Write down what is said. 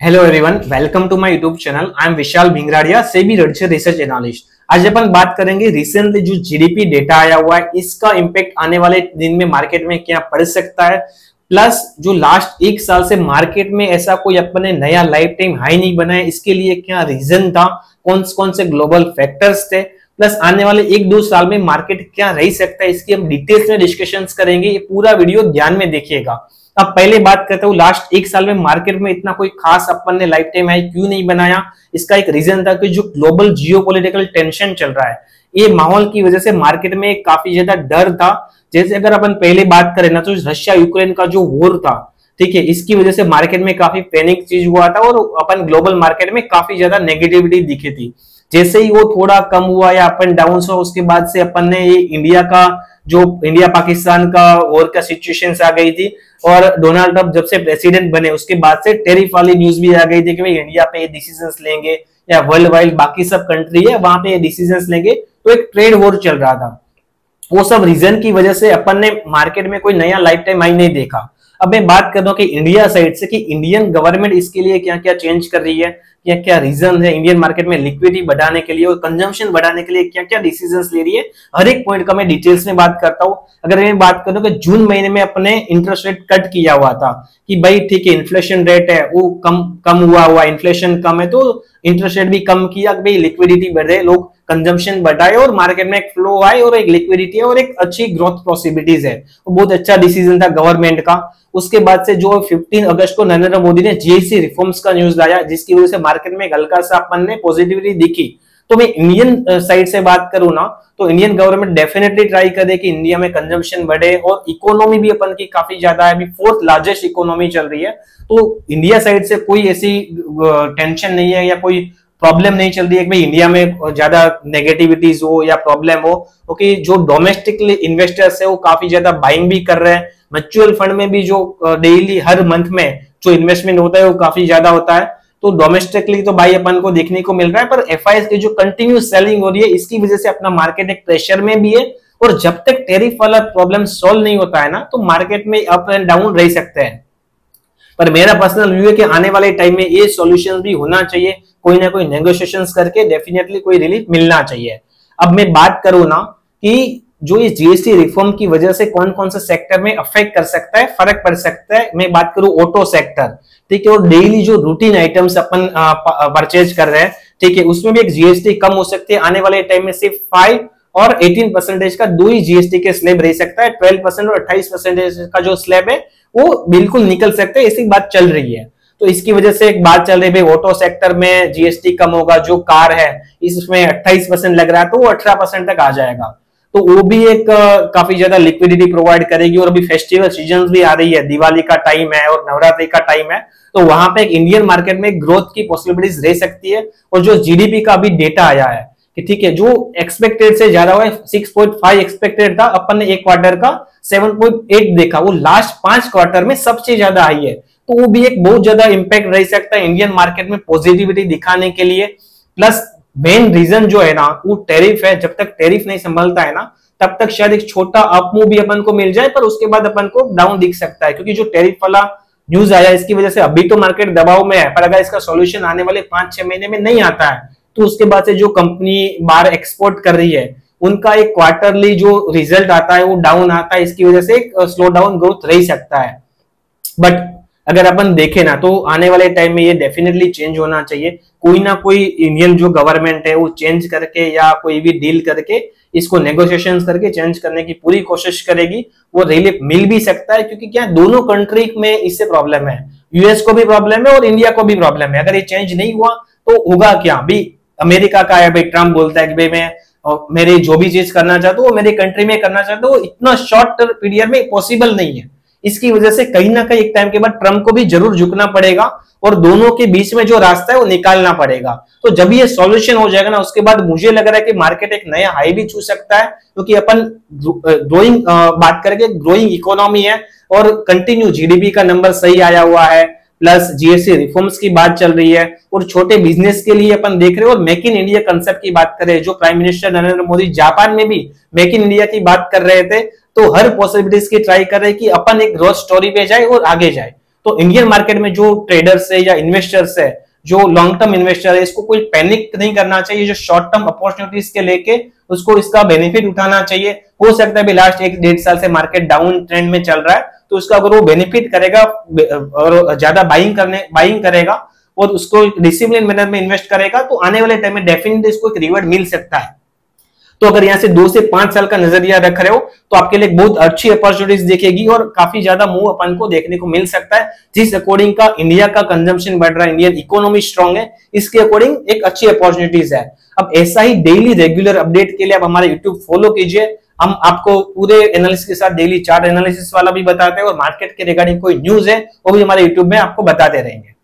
Hello everyone, welcome to my YouTube channel. I am Vishal Bhingradiya, SEBI registered research analyst. आज अपन बात करेंगे रिसेंटली जो जीडीपी डेटा आया हुआ है, इसका इंपैक्ट आने वाले दिन में मार्केट में क्या पड़ सकता है, प्लस जो लास्ट एक साल से मार्केट में ऐसा कोई अपने नया लाइफ टाइम हाई नहीं बनाया, इसके लिए क्या रीजन था, कौन कौन से ग्लोबल फैक्टर्स थे, प्लस आने वाले एक दो साल में मार्केट क्या रह सकता है, इसकी हम डिटेल्स में डिस्कशंस करेंगे। ये पूरा वीडियो ध्यान में देखिएगा। अब पहले बात करते हो, लास्ट एक साल में मार्केट में इतना कोई खास अपन ने लाइफ टाइम हाई क्यों नहीं बनाया। इसका एक रीजन था कि जो ग्लोबल जियोपॉलिटिकल टेंशन चल रहा है, ये माहौल की वजह से मार्केट में काफी ज्यादा डर था। जैसे अगर अपन पहले बात करें ना, तो रशिया यूक्रेन का जो वॉर था, ठीक है, इसकी वजह से मार्केट में काफी पैनिक चीज हुआ था और अपन ग्लोबल मार्केट में काफी ज्यादा नेगेटिविटी दिखी थी। जैसे ही वो थोड़ा कम हुआ या अप एंड डाउन हुआ, उसके बाद से अपन ने ये इंडिया का जो इंडिया पाकिस्तान का वॉर का सिचुएशन आ गई थी, और डोनाल्ड ट्रंप जब से प्रेसिडेंट बने उसके बाद से टेरिफ वाली न्यूज भी आ गई थी कि भाई इंडिया पे ये डिसीजंस लेंगे या वर्ल्ड वाइड बाकी सब कंट्री है वहां पे ये डिसीजंस लेंगे, तो एक ट्रेड वॉर चल रहा था। वो सब रीजन की वजह से अपन ने मार्केट में कोई नया लाइफ टाइम हाई नहीं देखा। अब मैं बात कर रहा हूं कि इंडिया साइड से कि इंडियन गवर्नमेंट इसके लिए क्या क्या चेंज कर रही है, क्या क्या रीजन है इंडियन मार्केट में लिक्विडिटी बढ़ाने के लिए और कंजम्पशन बढ़ाने के लिए क्या क्या डिसीजंस ले रही है, हर एक पॉइंट का मैं डिटेल्स में बात करता हूं। अगर मैं बात करूं कि जून महीने में अपने इंटरेस्ट रेट कट किया हुआ था कि भाई ठीक है, इन्फ्लेशन रेट है वो कम हुआ इन्फ्लेशन कम है, तो इंटरेस्ट रेट भी कम किया, भाई लिक्विडिटी बढ़े, लोग कंजम्पशन बढ़ाए और मार्केट में एक फ्लो आए और एक लिक्विडिटी है और एक अच्छी ग्रोथ पॉसिबिलिटीज है। वो बहुत अच्छा डिसीजन था गवर्नमेंट का। उसके बाद से जो 15 अगस्त को नरेंद्र मोदी ने जीएसटी रिफॉर्म्स का न्यूज लाया, जिसकी वजह से मार्केट में हल्का सा अपन ने पॉजिटिविटी दिखी। तो मैं इंडियन साइड से बात करूं ना, तो इंडियन गवर्नमेंट डेफिनेटली ट्राई करे कि इंडिया में कंजम्पशन बढ़े और इकोनॉमी भी अपन की काफी ज्यादा है, अभी फोर्थ लार्जेस्ट इकोनॉमी चल रही है। तो इंडिया साइड से कोई ऐसी टेंशन नहीं है या कोई प्रॉब्लम नहीं चल रही है कि भाई इंडिया में ज्यादा नेगेटिविटीज हो या प्रॉब्लम हो, क्योंकि जो डोमेस्टिकली इन्वेस्टर्स है वो काफी ज्यादा बाइंग भी कर रहे हैं। म्यूचुअल फंड में भी जो डेली हर मंथ में जो इन्वेस्टमेंट होता है वो काफी ज्यादा होता है। तो डोमेस्टिकली तो भाई अपन को देखने को मिल रहा है, पर एफआईएस की जो कंटिन्यू सेलिंग हो रही है, इसकी वजह से अपना मार्केट एक प्रेशर में भी है। और जब तक टैरिफ वाला प्रॉब्लम सॉल्व नहीं होता है ना, तो मार्केट में अप एंड डाउन रह सकते हैं। पर मेरा पर्सनल व्यू है कि आने वाले टाइम में ये सॉल्यूशन भी होना चाहिए, कोई ना कोई नेगोशिएशंस करके डेफिनेटली कोई रिलीफ मिलना चाहिए। अब मैं बात करूं ना कि जो ये जीएसटी रिफॉर्म की वजह से कौन कौन से सेक्टर में अफेक्ट कर सकता है, फर्क पड़ सकता है। मैं बात करूं ऑटो सेक्टर, ठीक है, और डेली जो रूटीन आइटम्स अपन परचेज कर रहे हैं, ठीक है, उसमें भी एक जीएसटी कम हो सकती है। आने वाले टाइम में सिर्फ 5 और 18% का दो ही जीएसटी के स्लैब रह सकता है। 12% और 28% का जो स्लैब है वो बिल्कुल निकल सकते हैं, ऐसी बात चल रही है। तो इसकी वजह से एक बात चल रही है, ऑटो सेक्टर में जीएसटी कम होगा, जो कार है इसमें 28% लग रहा है तो वो 18% तक आ जाएगा। तो वो भी एक काफी ज्यादा लिक्विडिटी प्रोवाइड करेगी। और अभी फेस्टिवल सीजन भी आ रही है, दिवाली का टाइम है और नवरात्रि का टाइम है, तो वहां पे एक इंडियन मार्केट में ग्रोथ की पॉसिबिलिटीज रह सकती है। और जो जीडीपी का अभी डेटा आया है कि ठीक है, जो एक्सपेक्टेड से ज्यादा हुआ है, 6.5 एक्सपेक्टेड था, अपन ने एक क्वार्टर का 7.8 देखा, वो लास्ट 5 क्वार्टर में सबसे ज्यादा आई है। तो वो भी एक बहुत ज्यादा इंपैक्ट रह सकता है इंडियन मार्केट में पॉजिटिविटी दिखाने के लिए। प्लस मेन रीजन जो है ना वो टैरिफ है। जब तक टैरिफ नहीं संभलता है ना, तब तक शायद एक छोटा अप मूव भी अपन को मिल जाए, पर उसके बाद अपन को डाउन दिख सकता है, क्योंकि जो टैरिफ वाला न्यूज आया इसकी वजह से अभी तो मार्केट दबाव में है। पर अगर इसका सॉल्यूशन आने वाले 5-6 महीने में नहीं आता है, तो उसके बाद से जो कंपनी बाहर एक्सपोर्ट कर रही है उनका एक क्वार्टरली जो रिजल्ट आता है वो डाउन आता है। इसकी वजह से एक स्लो डाउन ग्रोथ रह सकता है। बट अगर अपन देखें ना, तो आने वाले टाइम में ये डेफिनेटली चेंज होना चाहिए। कोई ना कोई इंडियन जो गवर्नमेंट है वो चेंज करके या कोई भी डील करके इसको नेगोशिएशंस करके चेंज करने की पूरी कोशिश करेगी। वो रिलीफ मिल भी सकता है, क्योंकि क्या दोनों कंट्री में इससे प्रॉब्लम है, यूएस को भी प्रॉब्लम है और इंडिया को भी प्रॉब्लम है। अगर ये चेंज नहीं हुआ तो होगा क्या। भी अमेरिका का है, भाई ट्रम्प बोलता है कि भाई मैं मेरे जो भी चीज करना चाहता हूँ वो मेरे कंट्री में करना चाहता हूँ, इतना शॉर्ट पीरियड में पॉसिबल नहीं है। इसकी वजह से कहीं ना कहीं एक टाइम के बाद ट्रम्प को भी जरूर झुकना पड़ेगा और दोनों के बीच में जो रास्ता है वो निकालना पड़ेगा। तो जब ये सॉल्यूशन हो जाएगा ना, उसके बाद मुझे लग रहा है कि मार्केट एक नया हाई भी छू सकता है, क्योंकि अपन ग्रोइंग बात करेंगे, ग्रोइंग इकोनॉमी है और कंटिन्यू जीडीपी का नंबर सही आया हुआ है, प्लस जीएसटी रिफॉर्म्स की बात चल रही है और छोटे बिजनेस के लिए अपन देख रहे हैं। और मेक इन इंडिया कंसेप्ट की बात करें, जो prime minister Narendra Modi Japan में भी मेक इन इंडिया की बात कर रहे थे, तो हर पॉसिबिलिटीज की ट्राई कर रहे हैं कि अपन एक ग्रोथ स्टोरी पे जाए और आगे जाए। तो इंडियन मार्केट में जो ट्रेडर्स है या इन्वेस्टर्स है, जो लॉन्ग टर्म इन्वेस्टर है, इसको कोई पैनिक नहीं करना चाहिए। जो शॉर्ट टर्म अपॉर्चुनिटीज के लेके उसको इसका बेनिफिट उठाना चाहिए। हो सकता है भी लास्ट 1-1.5 साल से मार्केट डाउन ट्रेंड में चल रहा है, तो उसका अगर वो बेनिफिट करेगा और ज्यादा बाइंग करेगा और उसको डिसिप्लिन मैनर में इन्वेस्ट करेगा, तो आने वाले टाइम में डेफिनेटली इसको एक रिवॉर्ड मिल सकता है। तो अगर यहाँ से 2 से 5 साल का नजरिया रख रहे हो तो आपके लिए बहुत अच्छी अपॉर्चुनिटीज दिखेगी और काफी ज्यादा मूव अपन को देखने को मिल सकता है, जिस अकॉर्डिंग का इंडिया का कंजम्पशन बढ़ रहा है, इंडियन इकोनॉमी स्ट्रांग है, इसके अकॉर्डिंग एक अच्छी अपॉर्चुनिटीज है। अब ऐसा ही डेली रेगुलर अपडेट के लिए आप हमारे यूट्यूब फॉलो कीजिए। हम आपको पूरे एनालिसिस के साथ डेली चार्ट एनालिसिस वाला भी बताते हैं और मार्केट के रिगार्डिंग कोई न्यूज है वो भी हमारे यूट्यूब में आपको बताते रहेंगे।